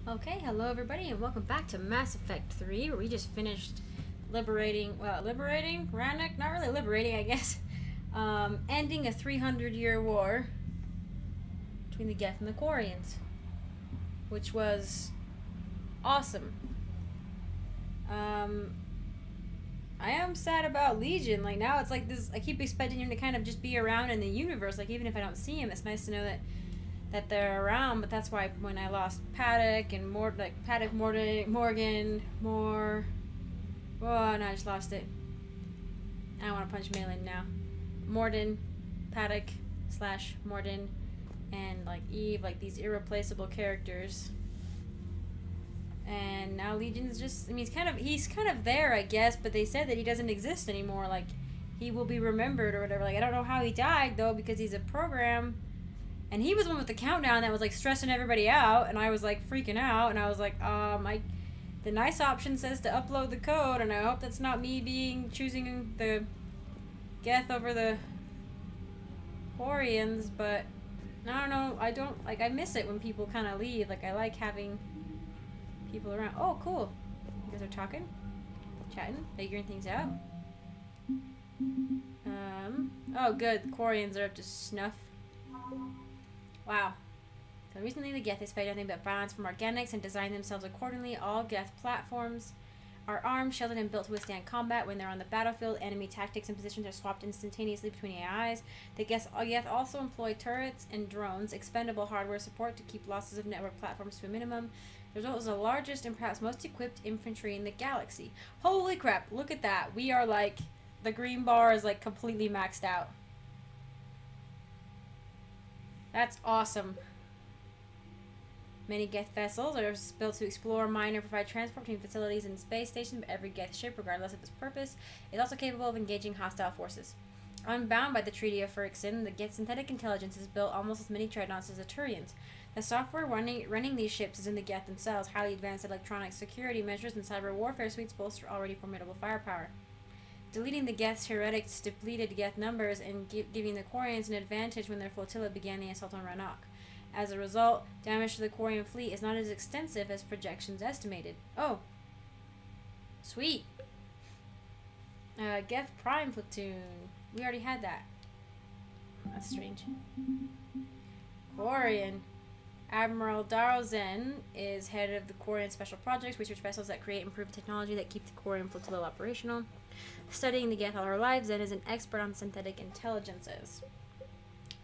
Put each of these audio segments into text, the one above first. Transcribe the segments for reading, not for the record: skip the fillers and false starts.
Okay, hello everybody and welcome back to Mass Effect 3 where we just finished liberating Rannoch? Not really liberating, I guess. Ending a 300-year war between the Geth and the Quarians, which was awesome. I am sad about Legion. Like, now it's like this, I keep expecting him to kind of just be around in the universe. Like, even if I don't see him, it's nice to know that they're around. But that's why when I lost Paddock and Morgan, oh, and I just lost it. I want to punch Malin now. Morden, Paddock / Morden, and like Eve, like these irreplaceable characters. And now Legion's just, I mean, he's kind of there, I guess, but they said that he doesn't exist anymore. Like, he will be remembered or whatever. Like, I don't know how he died, though, because he's a program. And he was one with the countdown that was, like, stressing everybody out, and I was, like, freaking out, and I was like, the nice option says to upload the code, and I hope that's not me choosing the geth over the Quarians, but I don't know, I miss it when people kind of leave. Like, I like having people around. Oh, cool. You guys are talking? Chatting? Figuring things out? Oh, good. The Quarians are up to snuff. Wow. So recently the Geth expect nothing but violence from organics and design themselves accordingly. All Geth platforms are armed, shielded, and built to withstand combat. When they're on the battlefield, enemy tactics and positions are swapped instantaneously between AIs. The Geth also employ turrets and drones, expendable hardware support to keep losses of network platforms to a minimum. The result is the largest and perhaps most equipped infantry in the galaxy. Holy crap, look at that. We are like, the green bar is like completely maxed out. That's awesome. Many Geth vessels are built to explore, mine, or provide transport between facilities and space stations, but every Geth ship, regardless of its purpose, is also capable of engaging hostile forces. Unbound by the Treaty of Phryxin, the Geth synthetic intelligence has built almost as many dreadnoughts as the Turians. The software running these ships is in the Geth themselves. Highly advanced electronic security measures and cyber warfare suites bolster already formidable firepower. Deleting the Geth's heretics depleted Geth numbers and giving the Quarians an advantage when their flotilla began the assault on Rannoch. As a result, damage to the Quarian fleet is not as extensive as projections estimated. Oh. Sweet. Geth Prime Platoon. We already had that. That's strange. Quarian. Admiral Darozen is head of the Quarian Special Projects, research vessels that create improved technology that keep the Quarian flotilla operational. Studying the Geth all our lives, Zen is an expert on synthetic intelligences.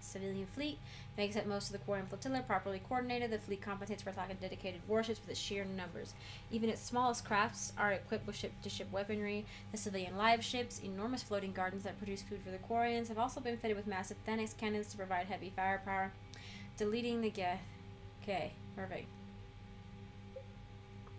Civilian fleet makes up most of the Quarian flotilla. Properly coordinated, the fleet compensates for lack of dedicated warships with its sheer numbers. Even its smallest crafts are equipped with ship-to-ship weaponry. The civilian live ships, enormous floating gardens that produce food for the Quarians, have also been fitted with massive Thanix cannons to provide heavy firepower. Deleting the Geth. Okay, perfect.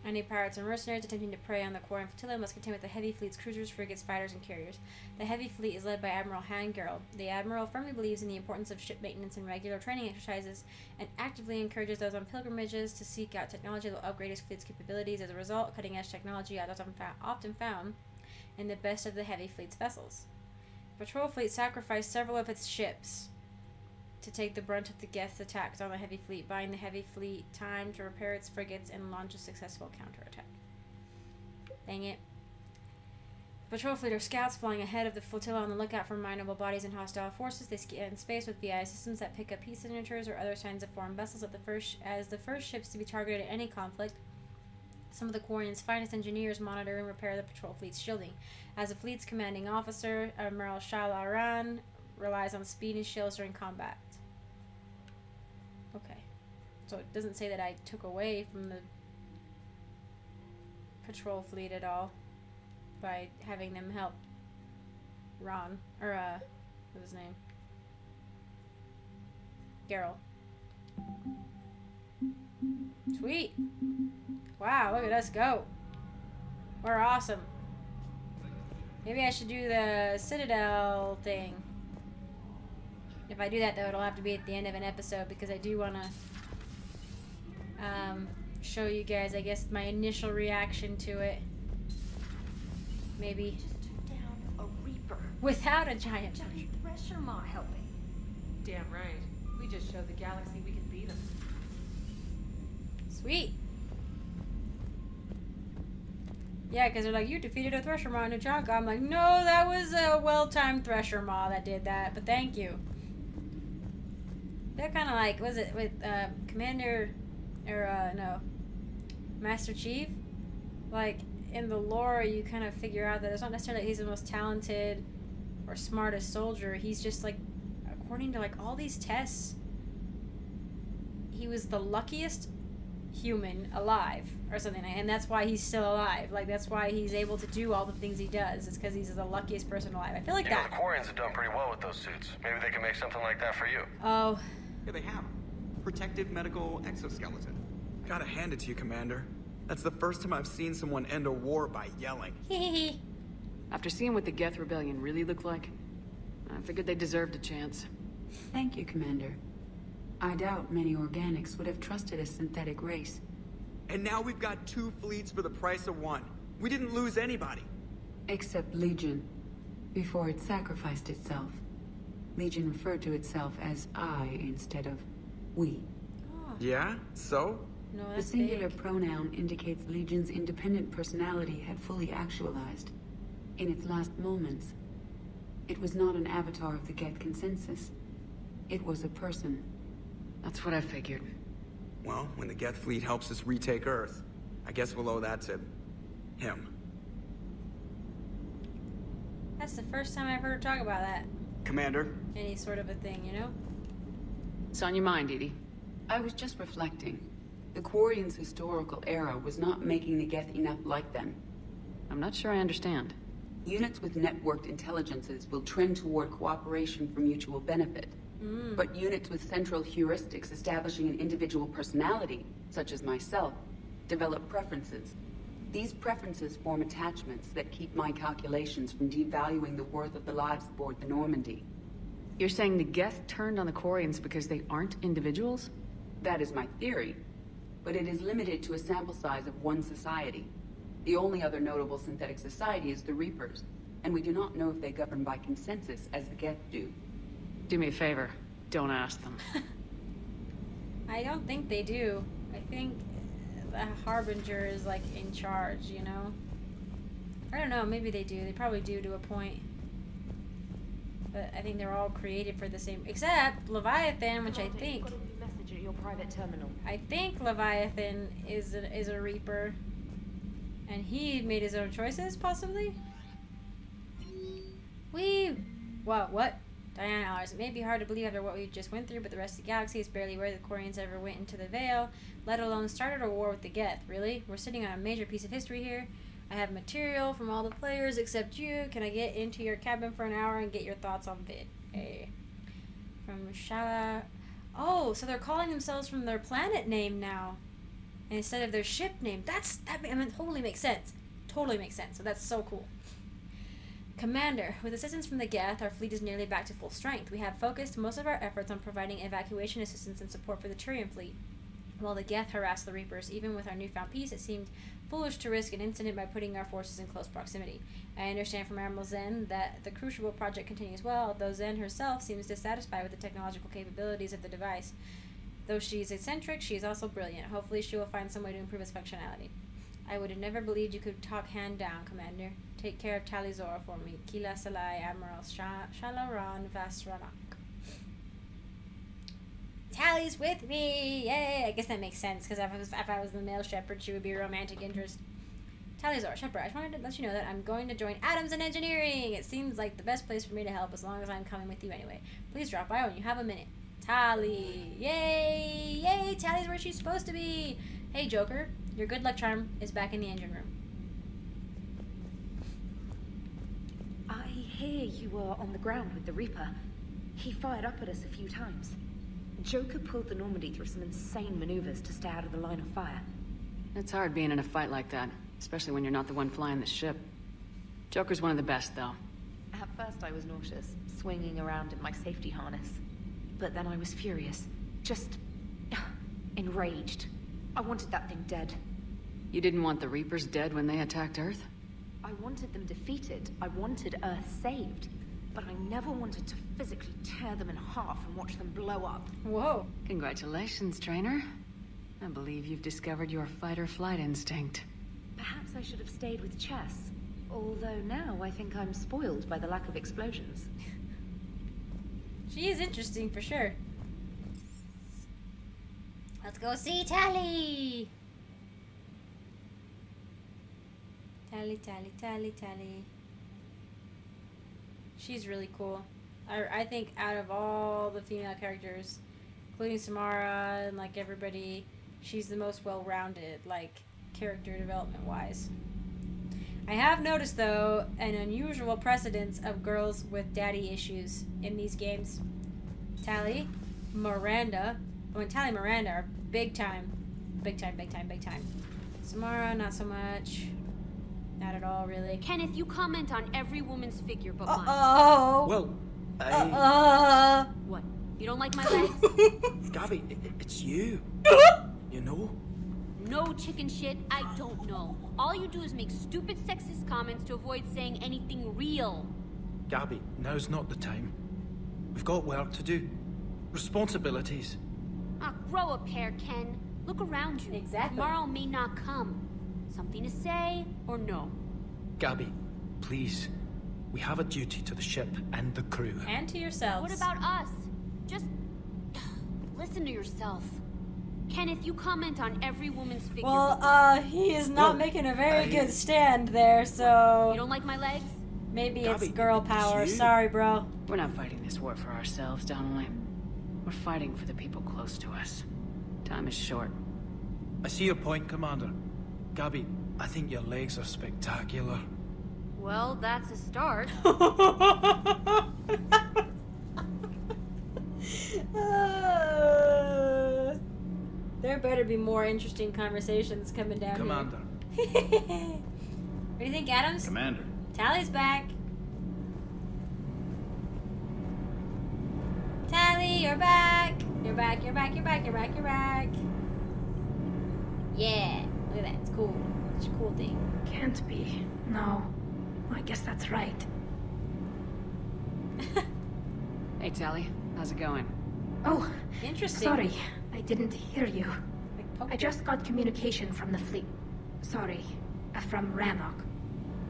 Any pirates and mercenaries attempting to prey on the Quarian flotilla must contend with the heavy fleet's cruisers, frigates, fighters, and carriers. The heavy fleet is led by Admiral Hangerl. The Admiral firmly believes in the importance of ship maintenance and regular training exercises, and actively encourages those on pilgrimages to seek out technology that will upgrade his fleet's capabilities. As a result, cutting-edge technology is often found in the best of the heavy fleet's vessels. The patrol fleet sacrificed several of its ships to take the brunt of the Geth's attacks on the heavy fleet, buying the heavy fleet time to repair its frigates and launch a successful counterattack. Dang it. Patrol fleet are scouts flying ahead of the flotilla on the lookout for mineable bodies and hostile forces. They scan space with VI systems that pick up peace signatures or other signs of foreign vessels as the first ships to be targeted in any conflict. Some of the Quarian's finest engineers monitor and repair the patrol fleet's shielding. As the fleet's commanding officer, Admiral Shalaran relies on speed and shields during combat. Okay. So it doesn't say that I took away from the patrol fleet at all by having them help Ron, or what's his name? Geralt. Sweet. Wow, look at us go. We're awesome. Maybe I should do the Citadel thing. If I do that, though, it'll have to be at the end of an episode because I do want to show you guys, I guess, my initial reaction to it. Maybe. Just took down a Reaper. Without a giant Thresher Ma helping. Damn right. We just showed the galaxy we can beat them. Sweet. Yeah, because they're like, you defeated a Thresher Maw in a Jonka. I'm like, no, that was a well-timed Thresher Maw that did that, but thank you. They're kind of like, was it with Commander, or no, Master Chief? Like, in the lore, you kind of figure out that it's not necessarily that he's the most talented or smartest soldier. He's just like, according to like all these tests, he was the luckiest human alive or something, and that's why he's still alive. Like, that's why he's able to do all the things he does. It's because he's the luckiest person alive. I feel like that. The Quarians have done pretty well with those suits. Maybe they can make something like that for you. Oh. Yeah, they have. Protective medical exoskeleton. Gotta hand it to you, Commander. That's the first time I've seen someone end a war by yelling. Hehehe. After seeing what the Geth Rebellion really looked like, I figured they deserved a chance. Thank you, Commander. I doubt many organics would have trusted a synthetic race. And now we've got 2 fleets for the price of 1. We didn't lose anybody. Except Legion, before it sacrificed itself. Legion referred to itself as I instead of we. Oh. Yeah? So? No, The that's singular big. pronoun indicates Legion's independent personality had fully actualized. In its last moments, it was not an avatar of the Geth consensus. It was a person. That's what I figured. Well, when the Geth fleet helps us retake Earth, I guess we'll owe that to him. That's the first time I've heard her talk about that. Commander? Any sort of a thing, you know? It's on your mind, Edie. I was just reflecting. The Quarians' historical era was not making the Geth enough like them. I'm not sure I understand. Units with networked intelligences will trend toward cooperation for mutual benefit. But units with central heuristics establishing an individual personality, such as myself, develop preferences. These preferences form attachments that keep my calculations from devaluing the worth of the lives aboard the Normandy. You're saying the Geth turned on the Quarians because they aren't individuals? That is my theory, but it is limited to a sample size of one society. The only other notable synthetic society is the Reapers, and we do not know if they govern by consensus as the Geth do. Do me a favor. Don't ask them. I don't think they do. I think the Harbinger is like in charge, you know? I don't know, maybe they do. They probably do to a point. But I think they're all created for the same, except Leviathan, which I think... Got a new message at your private terminal. I think Leviathan is a Reaper. And he made his own choices, possibly? Wee! Whoa, what? Diana Allers. It may be hard to believe after what we just went through, but the rest of the galaxy is barely where the Quarians ever went into the Veil, let alone started a war with the Geth. Really? We're sitting on a major piece of history here. I have material from all the players except you. Can I get into your cabin for an hour and get your thoughts on Vid? Hey. From Shala... Oh, so they're calling themselves from their planet name now, instead of their ship name. Totally makes sense. Totally makes sense. So that's so cool. Commander, with assistance from the Geth, our fleet is nearly back to full strength. We have focused most of our efforts on providing evacuation assistance and support for the Turian fleet. While the Geth harass the Reapers, even with our newfound peace, it seemed foolish to risk an incident by putting our forces in close proximity. I understand from Admiral Zen that the Crucible project continues well, although Zen herself seems dissatisfied with the technological capabilities of the device. Though she is eccentric, she is also brilliant. Hopefully she will find some way to improve its functionality. I would have never believed you could talk hand down, Commander. Take care of Tali for me. Kila Salai, Admiral Shalaran Vas Rannoch. Tali's with me! Yay! I guess that makes sense, because if I was the male shepherd, she would be a romantic interest. Talizor, Shepherd, I just wanted to let you know that I'm going to join Atoms and Engineering. It seems like the best place for me to help as long as I'm coming with you anyway. Please drop by when you have a minute. Tali! Yay! Yay! Tali's where she's supposed to be! Hey, Joker. Your good luck charm is back in the engine room. I hear you were on the ground with the Reaper. He fired up at us a few times. Joker pulled the Normandy through some insane maneuvers to stay out of the line of fire. It's hard being in a fight like that, especially when you're not the one flying the ship. Joker's one of the best, though. At first I was nauseous, swinging around in my safety harness. But then I was furious. Just... enraged. I wanted that thing dead. You didn't want the Reapers dead when they attacked Earth? I wanted them defeated. I wanted Earth saved. But I never wanted to physically tear them in half and watch them blow up. Whoa. Congratulations, trainer. I believe you've discovered your fight-or-flight instinct. Perhaps I should have stayed with chess. Although now I think I'm spoiled by the lack of explosions. She is interesting for sure. Let's go see Tali! Tali, Tali, Tali, Tali. She's really cool. I think out of all the female characters, including Samara and like everybody, she's the most well-rounded, like, character development-wise. I have noticed, though, an unusual precedence of girls with daddy issues in these games. Tali, Miranda, Tali and Miranda are big time. Big time, big time, big time. Samara, not so much. Not at all, really. Kenneth, you comment on every woman's figure but mine. Uh-oh! Well, I... What? You don't like my legs? Gabby, it's you. You know? No chicken shit, I don't know. All you do is make stupid sexist comments to avoid saying anything real. Gabby, now's not the time. We've got work to do. Responsibilities. Ah, grow a pair, Ken. Look around you. Exactly. Tomorrow may not come. Something to say or no? Gabby, please. We have a duty to the ship and the crew. And to yourselves. What about us? Just listen to yourself. Kenneth, you comment on every woman's figure. Well, he is not making a very good stand there, so... You don't like my legs? Maybe Gabby, it's girl power. it's you. Sorry, bro. We're not fighting this war for ourselves, Donnelly. We're fighting for the people close to us. Time is short. I see your point, Commander. Gabby, I think your legs are spectacular. Well, that's a start. There better be more interesting conversations coming down Commander. here. What do you think, Adams? Commander. Tally's back. Tali, you're back. You're back, you're back, you're back, you're back, you're back. Yeah, look at that. It's cool. It's a cool thing. Can't be. No. I guess that's right. Hey, Tali. How's it going? Oh, Interesting. sorry. I didn't hear you. Like poker. I just got communication from the fleet. Sorry, from Rannoch.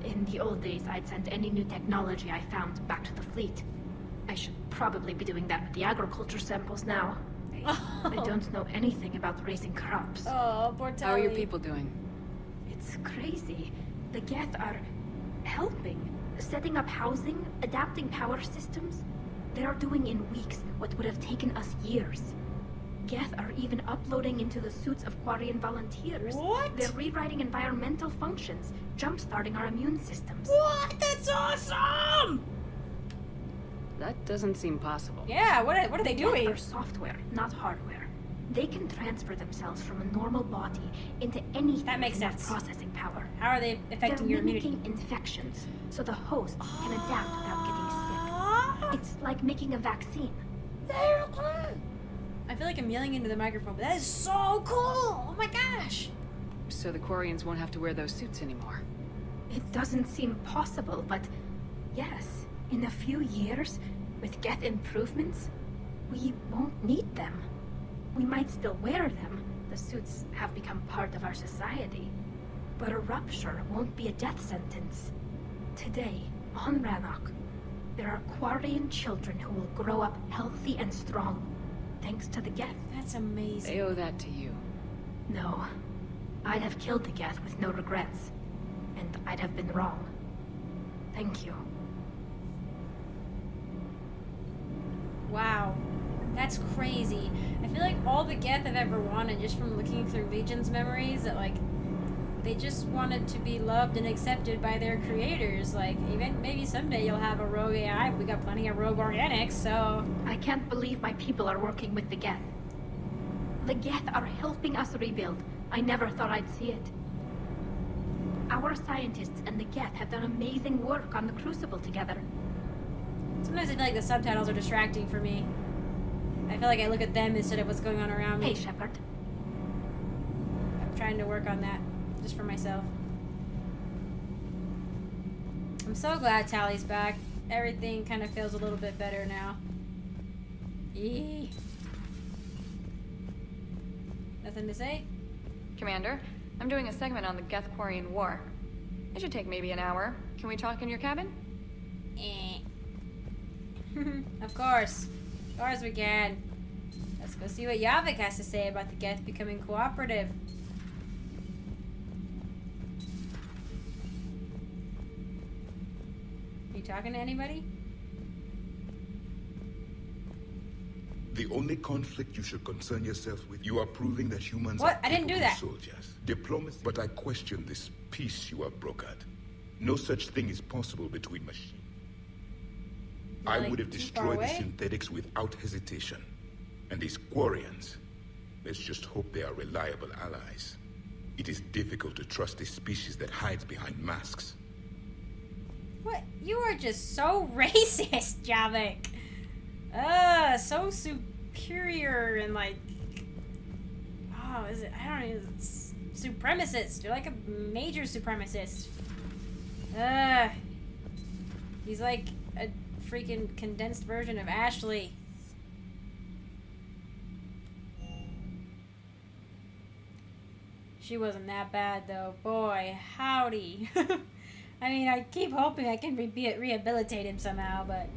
In the old days, I'd sent any new technology I found back to the fleet. I should probably be doing that with the agriculture samples now. I don't know anything about raising crops. Oh, poor Tali. How are your people doing? It's crazy. The geth are helping, setting up housing, adapting power systems. They are doing in weeks what would have taken us years. Geth are even uploading into the suits of Quarian volunteers. What? They're rewriting environmental functions, jump-starting our immune systems. What? That's awesome! That doesn't seem possible. Yeah, what are they Geth doing? are software, not hardware. They can transfer themselves from a normal body into anything That makes with enough sense. processing power. How are they affecting your They're immunity? mimicking infections, so the host can adapt without getting sick. It's like making a vaccine. I feel like I'm yelling into the microphone, but that is so cool! Oh my gosh! So the Quarians won't have to wear those suits anymore. It doesn't seem possible, but yes, in a few years, with geth improvements, we won't need them. We might still wear them. The suits have become part of our society. But a rupture won't be a death sentence. Today, on Rannoch, there are Quarian children who will grow up healthy and strong, thanks to the geth. That's amazing. They owe that to you. No, I'd have killed the geth with no regrets. And I'd have been wrong. Thank you. Wow. That's crazy. I feel like all the Geth I've ever wanted, just from looking through Legion's memories, that like they just wanted to be loved and accepted by their creators. Like, even maybe someday you'll have a rogue AI, but we got plenty of rogue organics, so... I can't believe my people are working with the geth. The geth are helping us rebuild. I never thought I'd see it. Our scientists and the geth have done amazing work on the Crucible together. Sometimes I feel like the subtitles are distracting for me. I feel like I look at them instead of what's going on around me. Hey, Shepard. I'm trying to work on that, just for myself. I'm so glad Tali's back. Everything kind of feels a little bit better now. Yee. Nothing to say? Commander, I'm doing a segment on the Geth-Quarian War. It should take maybe an hour. Can we talk in your cabin? Of course. Of course we can. Let's go see what Javik has to say about the Geth becoming cooperative. Are you talking to anybody? The only conflict you should concern yourself with, you are proving that humans what? are I didn't do that. Soldiers. Diplomacy, but I question this peace you have brokered. No such thing is possible between machines. I would have destroyed the synthetics without hesitation. And these Quarians, let's just hope they are reliable allies. It is difficult to trust a species that hides behind masks. What? You are just so racist, Javik. So superior and like... Oh, is it? I don't know. It's supremacist. You're like a major supremacist. He's like a freaking condensed version of Ashley. She wasn't that bad though. Boy, howdy. I mean, I keep hoping I can rehabilitate him somehow, but...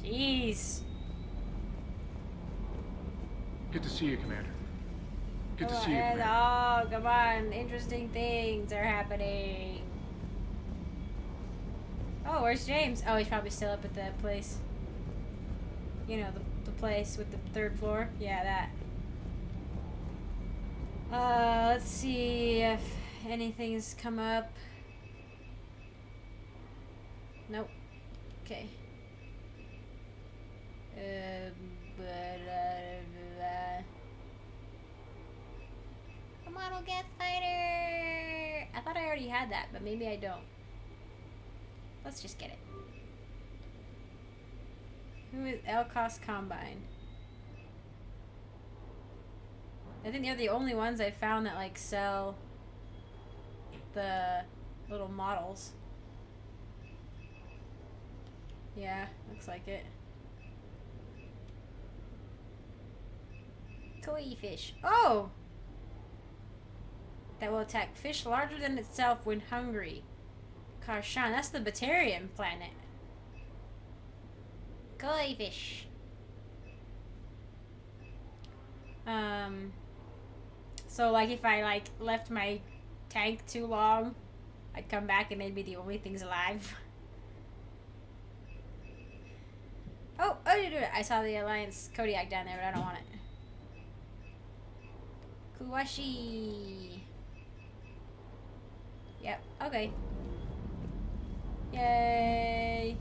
Jeez. Good to see you, Commander. Good to see you, Commander. Oh, come on. Interesting things are happening. Oh, where's James? Oh, he's probably still up at that place. You know, the place with the 3rd floor. Yeah, that. Let's see if anything's come up. Nope. Okay. Come on, we'll get fighter. I thought I already had that, but maybe I don't. Let's just get it. Who is Elkos Combine? I think they're the only ones I found that like sell the little models. Yeah, looks like it. Koi fish. Oh! That will attack fish larger than itself when hungry. Karshan, that's the Batarian planet. Koi fish. So like if I like left my tank too long, I'd come back and they'd be the only things alive. Oh, I saw the Alliance Kodiak down there, but I don't want it. Kuwashi. Yep, okay. Yay.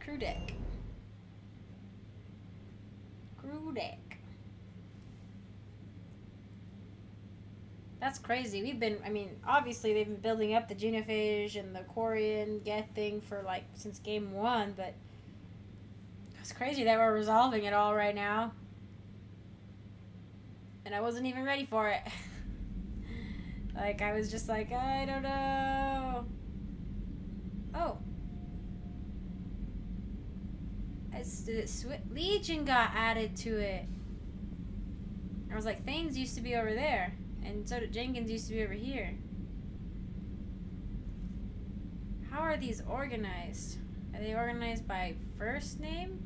Crew deck. Crew deck. That's crazy. We've been, I mean, obviously they've been building up the Genophage and the Quarian Geth thing for like since game 1, but it's crazy that we're resolving it all right now. And I wasn't even ready for it. Like, I was just like, I don't know. Oh. Legion got added to it. I was like, Thanes used to be over there. And so did Jenkins used to be over here. How are these organized? Are they organized by first name?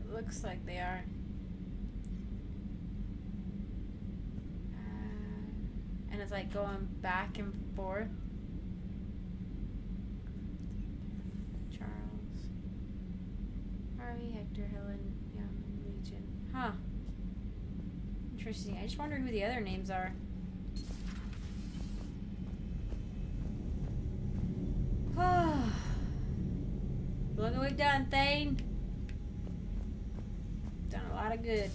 Looks like they are. And it's like going back and forth. Charles. Harvey, Hector, Helen, Young, Legion. Huh. Interesting. I just wonder who the other names are. Look what we've done, Thane. Done a lot of good.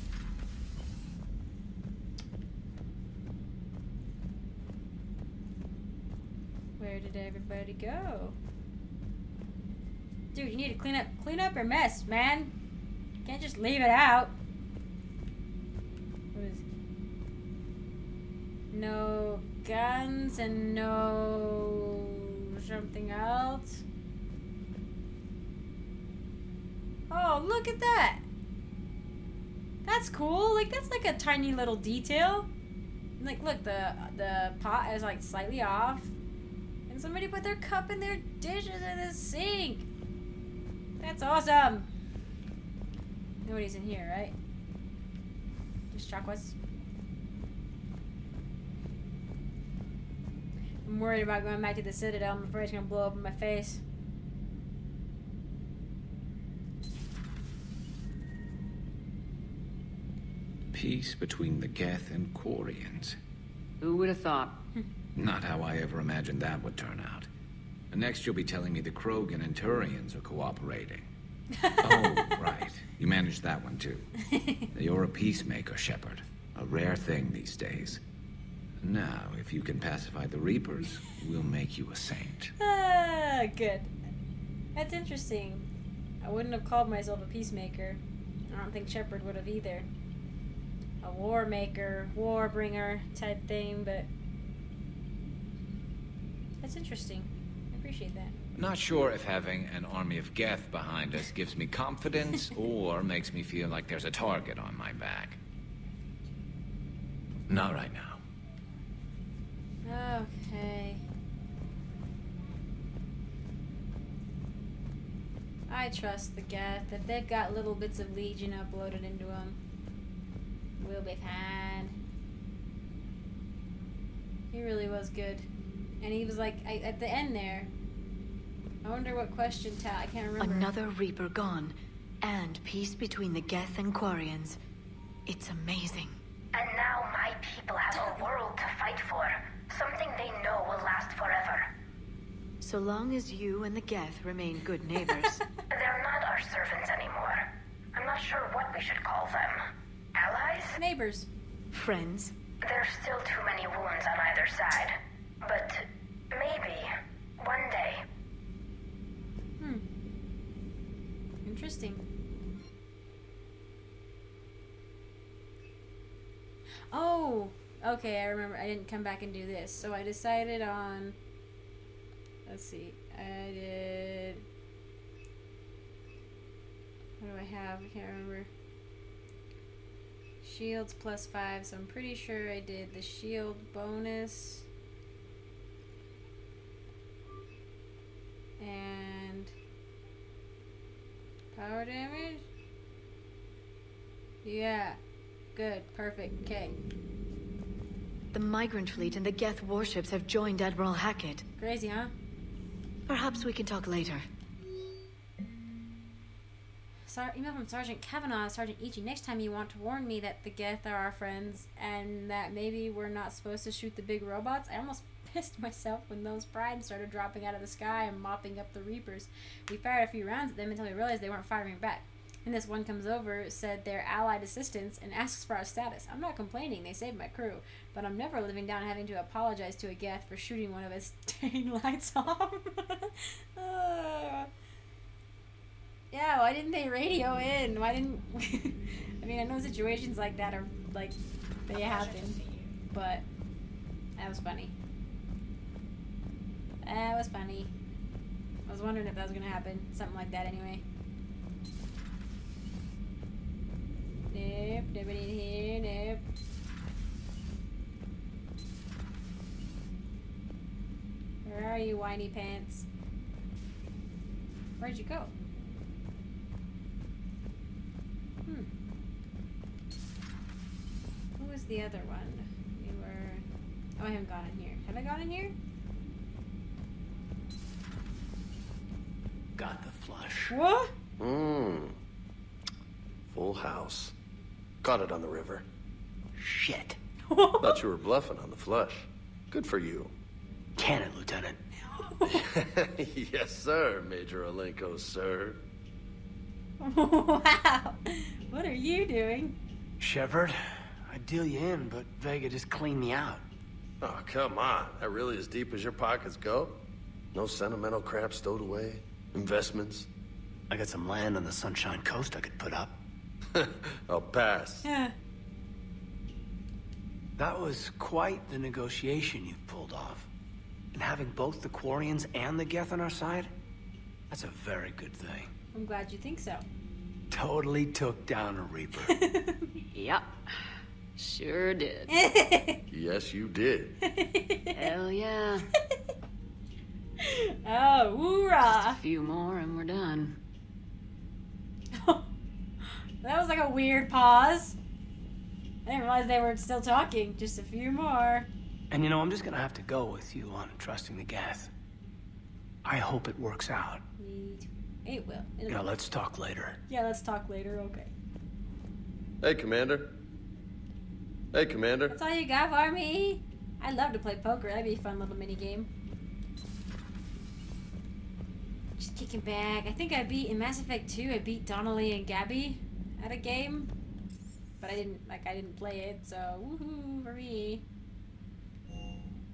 Where did everybody go? Dude, you need to clean up your mess, man. You can't just leave it out. What is it? No guns and no something else. Oh, look at that. That's cool. Like, that's like a tiny little detail. Like, look, the pot is like slightly off. And somebody put their cup and their dishes in the sink. That's awesome. Nobody's in here, right? Just chakwas. I'm worried about going back to the Citadel. I'm afraid it's gonna blow up in my face. Peace between the Geth and Quarians. Who would have thought? Not how I ever imagined that would turn out. And next you'll be telling me the Krogan and Turians are cooperating. Oh, right. You managed that one too. You're a peacemaker, Shepard. A rare thing these days. Now, if you can pacify the Reapers, we'll make you a saint. Ah, good. That's interesting. I wouldn't have called myself a peacemaker. I don't think Shepard would have either. A war maker, war bringer type thing, but that's interesting. I appreciate that. Not sure if having an army of Geth behind us gives me confidence or makes me feel like there's a target on my back. Not right now. Okay. I trust the Geth. If they've got little bits of Legion uploaded into them, we'll be fine. He really was good. And he was like, at the end there, I wonder what question Tali, I can't remember. Another Reaper gone, and peace between the Geth and Quarians. It's amazing. And now my people have a world to fight for. Something they know will last forever. So long as you and the Geth remain good neighbors. They're not our servants anymore. I'm not sure what we should call them. Allies? Neighbors. Friends. There's still too many wounds on either side. But maybe one day. Interesting. Oh, okay, I remember. I didn't come back and do this. So I decided on, let's see, I did, what do I have? I can't remember. Shields +5, so I'm pretty sure I did the shield bonus. And power damage? Yeah. Good. Perfect. Okay. The Migrant Fleet and the Geth warships have joined Admiral Hackett. Crazy, huh? Perhaps we can talk later. Email from Sergeant Kavanaugh, Sergeant Ichi. Next time you want to warn me that the Geth are our friends and that maybe we're not supposed to shoot the big robots. I almost pissed myself when those primes started dropping out of the sky and mopping up the Reapers. We fired a few rounds at them until we realized they weren't firing back. And this one comes over, said they're allied assistants, and asks for our status. I'm not complaining, they saved my crew, but I'm never living down having to apologize to a Geth for shooting one of his dang lights off. Yeah, why didn't they radio in? Why didn't... I mean, I know situations like that are, like, they happen, but that was funny. That was funny. I was wondering if that was gonna happen. Something like that anyway. Nope, nobody in here, nope. Where are you, whiny pants? Where'd you go? Who was the other one? We were... Oh, I haven't gone in here. Have I gone in here? Got the flush. What? Full house. Caught it on the river. Shit. Thought you were bluffing on the flush. Good for you. Cannon, Lieutenant. Yes, sir, Major Olenko, sir. Wow. What are you doing? Shepard, I'd deal you in, but Vega just cleaned me out. Oh, come on. That really as deep as your pockets go? No sentimental crap stowed away? Investments? I got some land on the Sunshine Coast I could put up. I'll pass. Yeah. That was quite the negotiation you've pulled off. And having both the Quarians and the Geth on our side, that's a very good thing. I'm glad you think so. totally took down a Reaper. Yep. Sure did. Yes, you did. Hell yeah. Oh, hoorah! Just a few more and we're done. That was like a weird pause. I didn't realize they were still talking. Just a few more. And you know, I'm just gonna have to go with you on trusting the geth. I hope it works out. It will. Yeah, let's talk later. Yeah, let's talk later. Okay. Hey, Commander. Hey, Commander. That's all you got for me? I'd love to play poker. That'd be a fun little mini game. Just kicking back. I think I beat in Mass Effect 2. I beat Donnelly and Gabby at a game, but I didn't play it. So woohoo for me.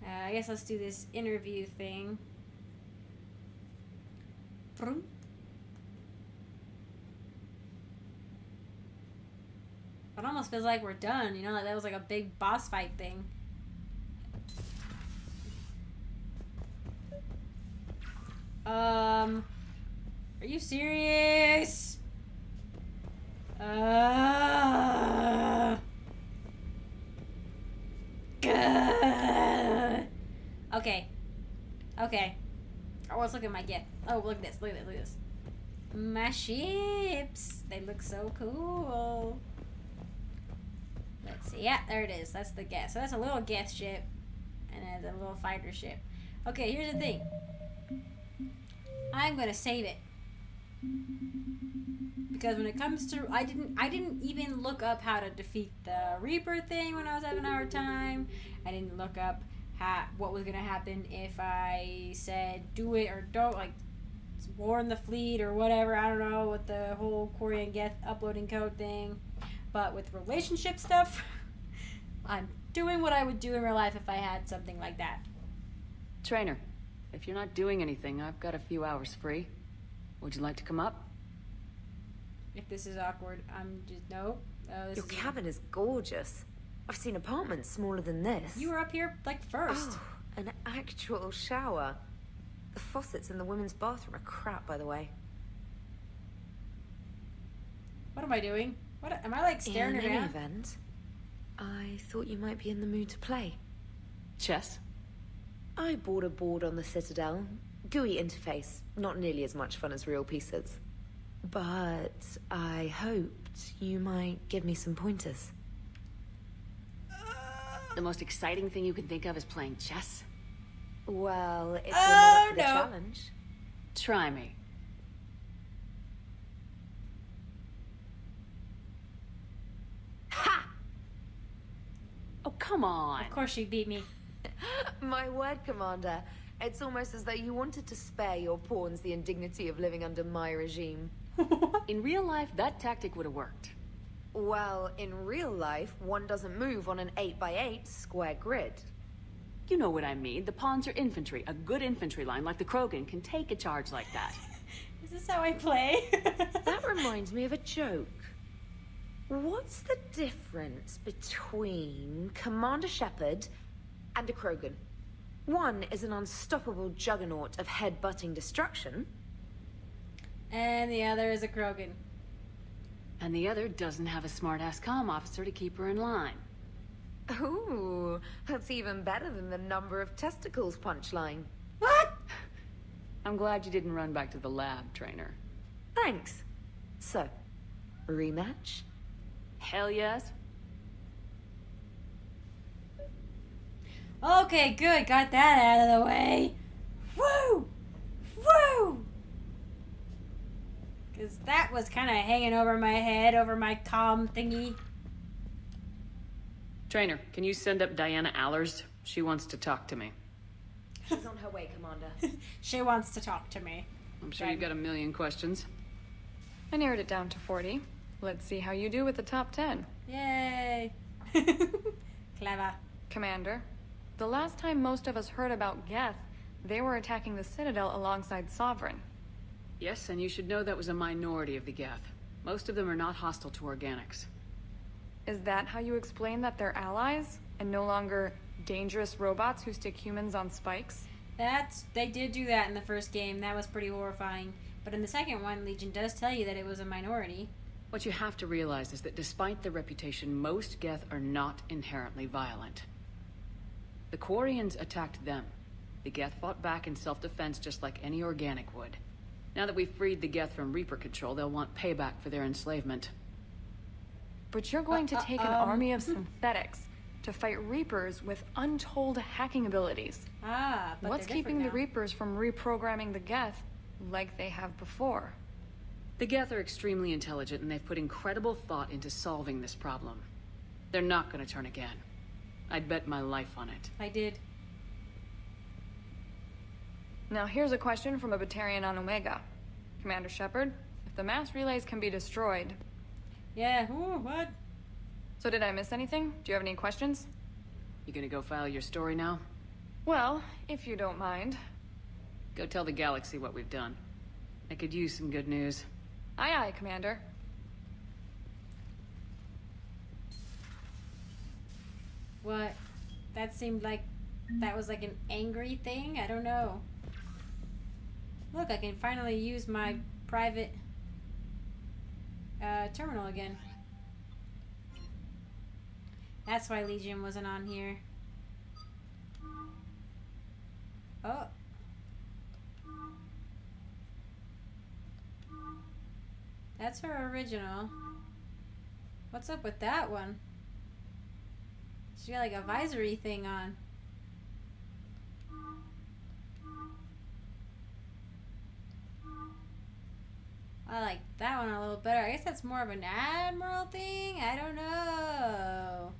I guess let's do this interview thing. It almost feels like we're done, you know, like that was like a big boss fight thing. Are you serious? Okay. Okay. Oh, let's look at my geth. Oh, look at this. Look at this. Look at this. My ships. They look so cool. Let's see. Yeah, there it is. That's the geth. So that's a little geth ship. And then a little fighter ship. Okay, here's the thing. I'm gonna save it. Because when it comes to I didn't even look up how to defeat the Reaper thing when I was having a hard time. I didn't look up what was gonna happen if I said do it or don't, like warn the fleet or whatever. I don't know, with the whole Quarian geth uploading code thing. But with relationship stuff, I'm doing what I would do in real life if I had something like that. Trainer, if you're not doing anything, I've got a few hours free. Would you like to come up? If this is awkward, I'm just no. Your cabin is gorgeous. I've seen apartments smaller than this. You were up here like first. Oh, an actual shower. The faucets in the women's bathroom are crap, by the way. What am I doing? What am I like staring around? In any event, I thought you might be in the mood to play. Chess? I bought a board on the Citadel. GUI interface, not nearly as much fun as real pieces. But I hoped you might give me some pointers. The most exciting thing you can think of is playing chess? Well, if you're not up for the no. challenge. Try me. Ha! Oh, come on. Of course she beat me. My word, Commander. It's almost as though you wanted to spare your pawns the indignity of living under my regime. In real life, that tactic would have worked. Well, in real life, one doesn't move on an 8x8 square grid. You know what I mean. The pawns are infantry. A good infantry line like the Krogan can take a charge like that. Is this how I play? That reminds me of a joke. What's the difference between Commander Shepard and a Krogan? One is an unstoppable juggernaut of head-butting destruction. And the other is a Krogan. And the other doesn't have a smart-ass comm officer to keep her in line. Ooh, that's even better than the number of testicles punchline. What? I'm glad you didn't run back to the lab, Trainer. Thanks. So, rematch? Hell yes. Okay, good. Got that out of the way. Woo! Woo! Because that was kind of hanging over my head, over my comm thingy. Trainer, can you send up Diana Allers? She wants to talk to me. She's on her way, Commander. She wants to talk to me. I'm sure you've got a million questions. I narrowed it down to 40. Let's see how you do with the top 10. Yay! Clever. Commander, the last time most of us heard about Geth, they were attacking the Citadel alongside Sovereign. Yes, and you should know that was a minority of the geth. Most of them are not hostile to organics. Is that how you explain that they're allies, and no longer dangerous robots who stick humans on spikes? They did do that in the first game. That was pretty horrifying. But in the second one, Legion does tell you that it was a minority. What you have to realize is that despite their reputation, most geth are not inherently violent. The Quarians attacked them. The geth fought back in self-defense just like any organic would. Now that we've freed the geth from Reaper control, they'll want payback for their enslavement. But you're going to take an army of synthetics to fight Reapers with untold hacking abilities. But what's keeping the Reapers from reprogramming the geth like they have before? The geth are extremely intelligent, and they've put incredible thought into solving this problem. They're not going to turn again. I'd bet my life on it. I did. Now here's a question from a Batarian on Omega. Commander Shepard, if the mass relays can be destroyed... Yeah, ooh, what? So did I miss anything? Do you have any questions? You gonna go file your story now? Well, if you don't mind. Go tell the galaxy what we've done. I could use some good news. Aye, aye, Commander. What? That seemed like that was like an angry thing? I don't know. Look, I can finally use my private terminal again. That's why Legion wasn't on here. Oh. That's her original. What's up with that one? She got like a visory thing on. I like that one a little better. I guess that's more of an admiral thing? I don't know.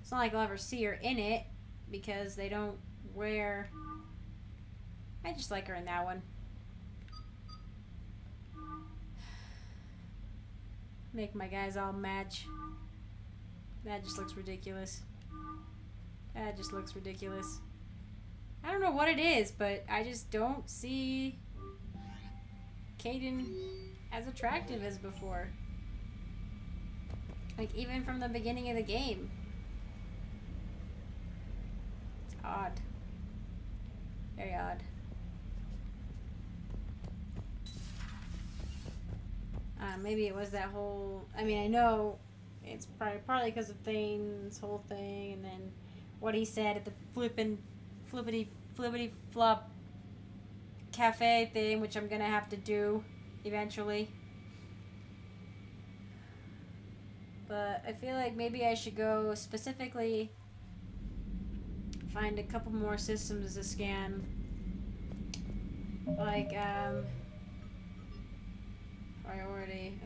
It's not like I'll ever see her in it because they don't wear... I just like her in that one. Make my guys all match. That just looks ridiculous. That just looks ridiculous. I don't know what it is, but I just don't see Caden as attractive as before. Like, even from the beginning of the game. It's odd. Very odd. Maybe it was that whole... I mean, I know it's partly because of Thane's whole thing, and then what he said at the flippity flop cafe thing, which I'm gonna have to do eventually. But I feel like maybe I should go specifically find a couple more systems to scan. Like, priority.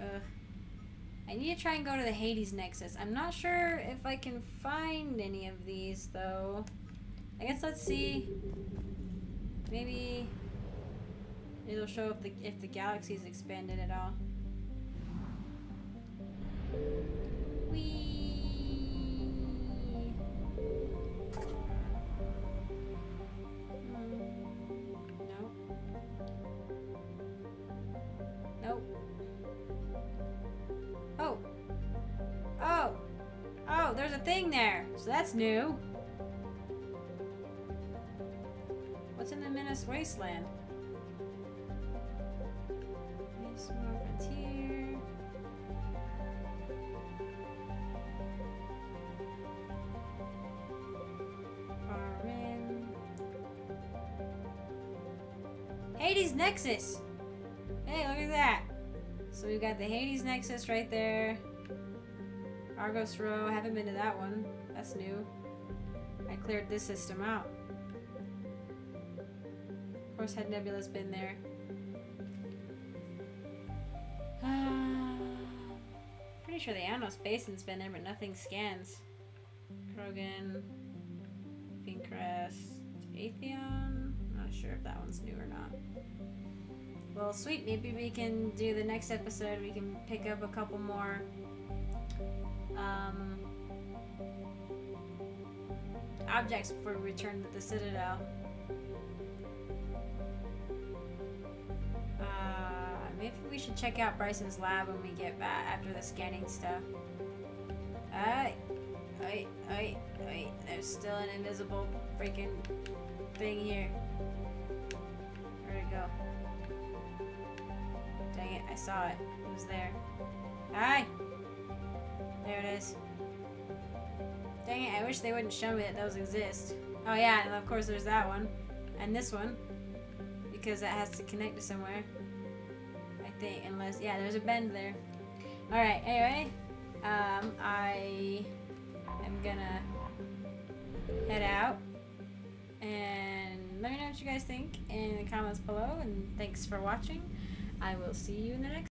I need to try and go to the Hades Nexus. I'm not sure if I can find any of these, though. I guess let's see. Maybe it'll show if the galaxy's expanded at all. Whee! Nope. Nope. Oh. Oh. Oh, there's a thing there. So that's new. What's in the Menace Wasteland? Small Frontier. Far Rim. Hades Nexus! Hey, look at that! So we've got the Hades Nexus right there. Argos Row, I haven't been to that one. That's new. I cleared this system out. Of course, Head Nebula's been there. Pretty sure the Anos Basin's been there, but nothing scans. Krogan, Fincrest, Atheon. Not sure if that one's new or not. Well, sweet. Maybe we can do the next episode. We can pick up a couple more objects before we return to the Citadel. Maybe we should check out Bryson's lab when we get back after the scanning stuff. There's still an invisible freaking thing here. Where'd it go? Dang it, I saw it. It was there. Hi. There it is. Dang it, I wish they wouldn't show me that those exist. Oh yeah, and of course there's that one. And this one. Because that has to connect to somewhere. I think, unless, yeah, there's a bend there. Alright, anyway. I am gonna head out. And let me know what you guys think in the comments below. And thanks for watching. I will see you in the next